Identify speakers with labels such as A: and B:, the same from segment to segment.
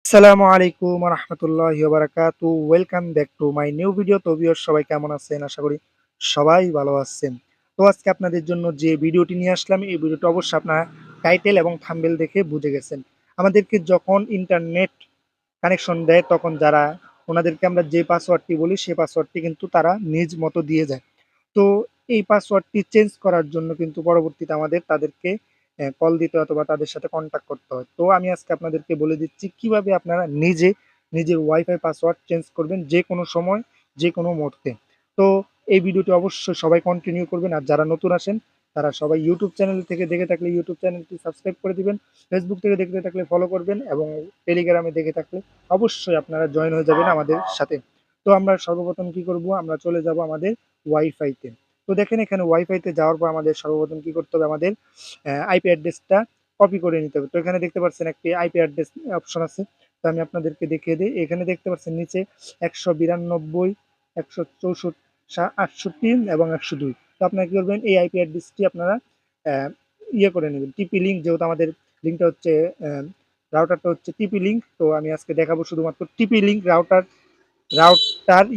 A: আসসালামু আলাইকুম রহমতুল্লাহি ওয়া বারাকাতু। Welcome back to my new video. তো ভিউয়ার্স, সবাই কেমন আছেন? আশা করি সবাই ভালো আছেন। তো আজকে আপনাদের জন্য যে ভিডিওটি নিয়ে আসলাম, এই ভিডিওটা অবশ্যই আপনারা টাইটেল এবং থাম্বনেল দেখে বুঝে গেছেন। আমাদেরকে যখন ইন্টারনেট কানেকশন দেয়, তখন যারা ওনাদেরকে আমরা যে পাসওয়ার্ডটি বলি, সেই পাসওয়ার্ডটি কিন্তু তারা নিজ মতো দিয়ে যায়। তো এই পাসওয়ার্ডটি চেঞ্জ করার জন্য কিন্তু পরবর্তীতে আমাদের তাদেরকে কল দিতে হয় অথবা তাদের সাথে কন্ট্যাক্ট করতে হয়। তো আমি আজকে আপনাদেরকে বলে দিচ্ছি কিভাবে আপনারা নিজের ওয়াইফাই পাসওয়ার্ড চেঞ্জ করবেন যে কোনো সময়, যে কোনো মুহূর্তে। তো এই ভিডিওটি অবশ্যই সবাই কন্টিনিউ করবেন। আর যারা নতুন আসেন তারা সবাই ইউটিউব চ্যানেল থেকে দেখে থাকলে ইউটিউব চ্যানেলটি সাবস্ক্রাইব করে দিবেন। ফেসবুক থেকে দেখতে থাকলে ফলো করবেন এবং টেলিগ্রামে দেখে থাকলে অবশ্যই আপনারা জয়েন হয়ে যাবেন আমাদের সাথে। তো আমরা সর্বপ্রথম কি করব, আমরা চলে যাব আমাদের ওয়াইফাইতে। তো দেখেন, এখানে ওয়াইফাইতে যাওয়ার পর আমাদের সর্বপ্রথম কি করতে হবে, আমাদের আইপি অ্যাড্রেসটা কপি করে নিতে হবে। তো এখানে দেখতে পাচ্ছেন একটি আইপি অ্যাড্রেস অপশন আছে। তো আমি আপনাদেরকে দেখিয়ে দিই। এখানে দেখতে পাচ্ছেন নিচে 192 164 68 এবং 102। তো আপনারা কি করবেন, এই আইপি অ্যাড্রেসটি আপনারা আহ, ইয়ে করে নেবেন, টিপি লিঙ্ক, যেহেতু আমাদের লিঙ্কটা হচ্ছে রাউটারটা হচ্ছে টিপি লিঙ্ক। তো আমি আজকে দেখাবো শুধুমাত্র টিপি লিঙ্ক রাউটার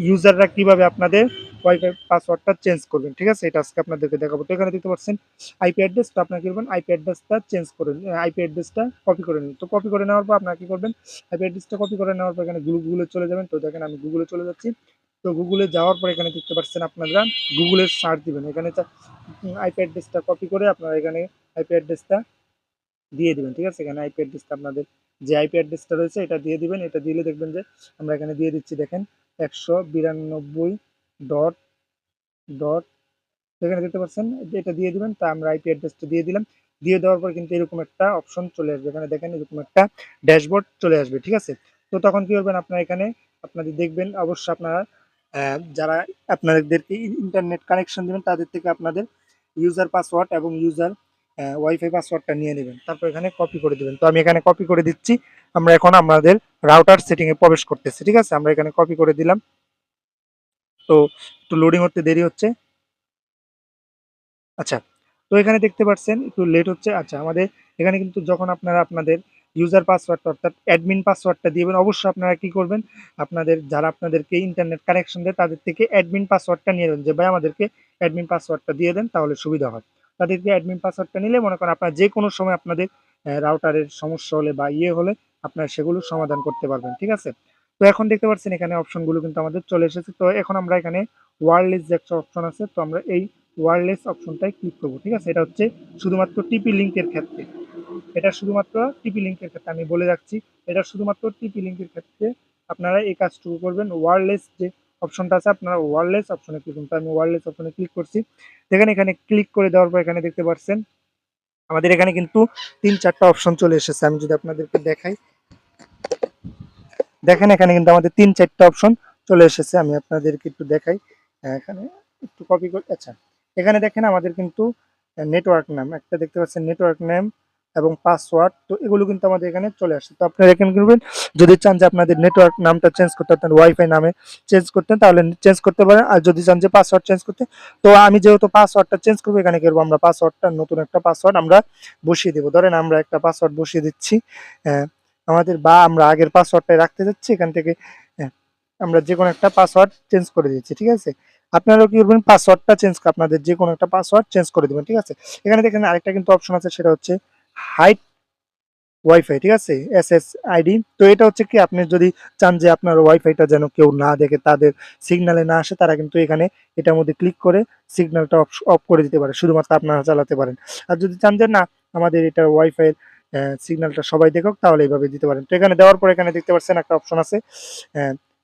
A: ইউজাররা কিভাবে আপনাদের ওয়াইফাই পাসওয়ার্ডটা চেঞ্জ করবেন। ঠিক আছে, এটা আজকে আপনাদেরকে দেখাবো। তো এখানে দেখতে পাচ্ছেন আইপি অ্যাড্রেস। তো আপনার কি করবেন, আইপি অ্যাড্রেসটা চেঞ্জ করে আইপি অ্যাড্রেসটা কপি করে নিন। তো কপি করে নেওয়ার পর আপনার কি করবেন, আইপি অ্যাড্রেসটা কপি করে নেওয়ার পর এখানে গুগলে চলে যাবেন। তো দেখেন আমি গুগলে চলে যাচ্ছি। তো গুগলে যাওয়ার পর এখানে দেখতে পাচ্ছেন আপনারা গুগলের সার্চ দিবেন। এখানে আইপি অ্যাড্রেসটা কপি করে আপনারা এখানে আইপি অ্যাড্রেসটা দিয়ে দিবেন। ঠিক আছে, এখানে আইপি অ্যাড্রেসটা আপনাদের যে আইপি অ্যাড্রেসটা রয়েছে এটা দিয়ে দিবেন। এটা দিলে দেখবেন যে আমরা এখানে দিয়ে দিচ্ছি, দেখেন 192 ডট ডট এখানে দেখতে পাচ্ছেন যে এটা দিয়ে দিবেন। তা আমরা আইপি অ্যাড্রেসটা দিয়ে দিলাম। দিয়ে দেওয়ার পর কিন্তু এরকম একটা অপশন চলে আসবে। এখানে দেখেন এরকম একটা ড্যাশবোর্ড চলে আসবে। ঠিক আছে, তো তখন কি করবেন, আপনারা এখানে আপনাদের দেখবেন অবশ্যই আপনারা যারা আপনাদেরকে ইন্টারনেট কানেকশন দিবেন তাদের থেকে আপনাদের ইউজার পাসওয়ার্ড এবং ইউজার ওয়াইফাই পাসওয়ার্ডটা নিয়ে নেবেন। তারপর এখানে কপি করে দিবেন। তো আমি এখানে কপি করে দিচ্ছি। আমরা এখন আমাদের রাউটার সেটিং এ প্রবেশ করতেছি। ঠিক আছে, আমরা এখানে কপি করে দিলাম। তো একটু লোডিং হতে দেরি হচ্ছে। আচ্ছা, তো এখানে দেখতে পাচ্ছেন একটু লেট হচ্ছে। আচ্ছা, আমাদের এখানে কিন্তু যখন আপনারা আপনাদের ইউজার পাসওয়ার্ডটা অর্থাৎ অ্যাডমিন পাসওয়ার্ডটা দিবেন, অবশ্যই আপনারা কি করবেন, আপনাদের যারা আপনাদেরকে ইন্টারনেট কানেকশন দেয় তাদের থেকে অ্যাডমিন পাসওয়ার্ডটা নিয়ে নেবেন, যে ভাই আমাদেরকে অ্যাডমিন পাসওয়ার্ডটা দিয়ে দেন, তাহলে সুবিধা হয়। তাদেরকে অ্যাডমিন পাসওয়ার্ডটা নিলে মনে করেন আপনারা যে কোনো সময় আপনাদের রাউটারের সমস্যা হলে বা ইয়ে হলে আপনারা সেগুলো সমাধান করতে পারবেন। ঠিক আছে, তো এখন দেখতে পাচ্ছেন এখানে অপশনগুলো কিন্তু আমাদের চলে এসেছে। তো এখন আমরা এখানে ওয়্যারলেস যে একটা অপশন আছে, তো আমরা এই ওয়্যারলেস অপশনটাই ক্লিক করব। ঠিক আছে, এটা হচ্ছে শুধুমাত্র টিপি লিঙ্কের ক্ষেত্রে। এটা শুধুমাত্র টিপি লিঙ্কের ক্ষেত্রে আমি বলে রাখছি, এটা শুধুমাত্র টিপি লিঙ্কের ক্ষেত্রে আপনারা এই কাজটুকু করবেন। ওয়্যারলেস যে অপশনটা আছে, আপনারা ওয়্যারলেস অপশনে ক্লিক করুন। তো আমি ওয়্যারলেস অপশনে ক্লিক করছি। দেখেন এখানে ক্লিক করে দেওয়ার পর এখানে দেখতে পাচ্ছেন আমাদের এখানে কিন্তু 3-4টা অপশন চলে এসেছে। আমি যদি আপনাদেরকে দেখাই, দেখেন এখানে কিন্তু আমাদের 3-4টা অপশন চলে এসেছে। আমি আপনাদেরকে একটু দেখাই। এখানে একটু কপি করে, আচ্ছা, এখানে দেখেন আমাদের কিন্তু নেটওয়ার্ক নাম একটা দেখতে পাচ্ছেন, নেটওয়ার্ক নেম এবং পাসওয়ার্ড। তো এগুলো কিন্তু আমাদের এখানে চলে আসছে। তো আপনারা এখানে করবেন, যদি চান যে আপনাদের নেটওয়ার্ক নামটা চেঞ্জ করতে, আপনার ওয়াইফাই নামে চেঞ্জ করতেন, তাহলে চেঞ্জ করতে পারেন। আর যদি চান যে পাসওয়ার্ড চেঞ্জ করতে, তো আমি যেহেতু পাসওয়ার্ডটা চেঞ্জ করবো, এখানে করবো আমরা পাসওয়ার্ডটা, নতুন একটা পাসওয়ার্ড আমরা বসিয়ে দেবো। ধরেন আমরা একটা পাসওয়ার্ড বসিয়ে দিচ্ছি। আহ, আমাদের বা আমরা আগের পাসওয়ার্ডটাই রাখতে যাচ্ছি, এখান থেকে হ্যাঁ, আমরা যে কোনো একটা পাসওয়ার্ড চেঞ্জ করে দিচ্ছি। ঠিক আছে, আপনারাও কি করবেন, পাসওয়ার্ডটা চেঞ্জ, আপনাদের যে কোনো একটা পাসওয়ার্ড চেঞ্জ করে দিবেন। ঠিক আছে, এখানে দেখেন আরেকটা কিন্তু অপশন আছে, সেটা হচ্ছে হাইড ওয়াইফাই। ঠিক আছে, SSID। তো এটা হচ্ছে কি, আপনি যদি চান যে আপনার ওয়াইফাইটা যেন কেউ না দেখে, তাদের সিগনালে না আসে, তারা কিন্তু এখানে এটার মধ্যে ক্লিক করে সিগন্যালটা অফ করে দিতে পারে, শুধুমাত্র আপনারা চালাতে পারেন। আর যদি চান যে না, আমাদের এটা ওয়াইফাই সিগন্যালটা সবাই দেখুক, তাহলে এইভাবে দিতে পারেন। তো এখানে দেওয়ার পর এখানে দেখতে পাচ্ছেন একটা অপশন আছে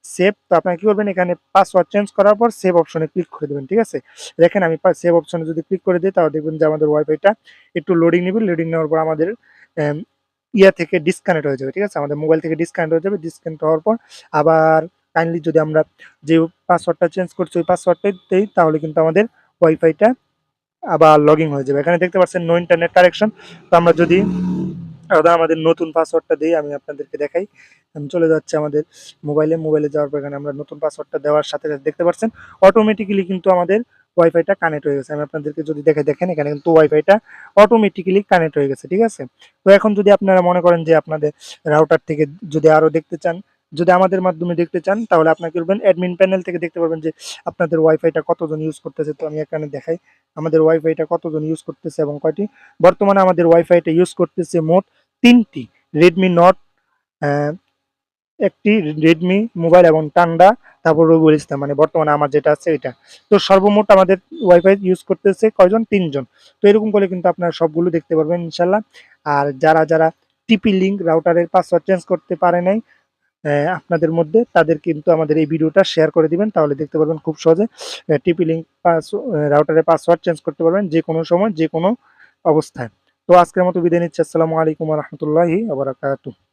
A: সেভ। তো আপনারা কি করবেন, এখানে পাসওয়ার্ড চেঞ্জ করার পর সেভ অপশনে ক্লিক করে দেবেন। ঠিক আছে, দেখেন আমি সেভ অপশনে যদি ক্লিক করে দিই, তাহলে দেখবেন যে আমাদের ওয়াইফাইটা একটু লোডিং নেবে। লোডিং নেওয়ার পর আমাদের ইয়া থেকে ডিসকানেক্ট হয়ে যাবে। ঠিক আছে, আমাদের মোবাইল থেকে ডিসকানেক্ট হয়ে যাবে। ডিসকানেক্ট হওয়ার পর আবার কাইন্ডলি যদি আমরা যে পাসওয়ার্ডটা চেঞ্জ করছি ওই পাসওয়ার্ডটাই দেই, তাহলে কিন্তু আমাদের ওয়াইফাইটা আবার লগইন হয়ে যাবে। এখানে দেখতে পাচ্ছেন নো ইন্টারনেট কানেকশন। তো আমরা যদি আমাদের নতুন পাসওয়ার্ডটা দিই, আমি আপনাদেরকে দেখাই। আমি চলে যাচ্ছে আমাদের মোবাইলে যাওয়ার পর এখানে আমরা নতুন পাসওয়ার্ডটা দেওয়ার সাথে সাথে দেখতে পাচ্ছেন অটোমেটিক্যালি কিন্তু আমাদের ওয়াইফাইটা কানেক্ট হয়ে গেছে। আমি আপনাদেরকে যদি দেখেন এখানে কিন্তু ওয়াইফাইটা অটোমেটিক্যালি কানেক্ট হয়ে গেছে, ঠিক আছে? তো এখন যদি আপনারা মনে করেন যে আপনাদের রাউটার থেকে যদি আরো দেখতে চান, যদি আমাদের মাধ্যমে দেখতে চান, তাহলে আপনারা কি করবেন, অ্যাডমিন প্যানেল থেকে দেখতে পারবেন যে আপনাদের ওয়াইফাইটা কতজন ইউজ করতেছে। তো আমি এখানে দেখাই আমাদের ওয়াইফাইটা কতজন ইউজ করতেছে এবং কয়টি। বর্তমানে আমাদের ওয়াইফাইটা ইউজ করতেছে মোট ৩টি রেডমি নট, একটি রেডমি মোবাইল এবং টান্ডা, তারপর রবিউল ইসলাম, মানে বর্তমানে আমার যেটা আছে এটা। তো সর্বমোট আমাদের ওয়াইফাই ইউজ করতেছে কয়জন, ৩জন। তো এরকম করে কিন্তু আপনারা সবগুলো দেখতে পারবেন ইনশাল্লাহ। আর যারা টিপি লিঙ্ক রাউটারের পাসওয়ার্ড চেঞ্জ করতে পারে নাই আপনাদের মধ্যে, তাদের কিন্তু আমাদের এই ভিডিওটা শেয়ার করে দিবেন, তাহলে দেখতে পারবেন খুব সহজে টিপি লিঙ্ক রাউটারের পাসওয়ার্ড চেঞ্জ করতে পারবেন যে কোনো সময় যে কোনো অবস্থায়। তো আজকের মতো বিদায় নিচ্ছি। আসসালামু আলাইকুম ওয়া রাহমাতুল্লাহি ওয়া বারাকাতুহু।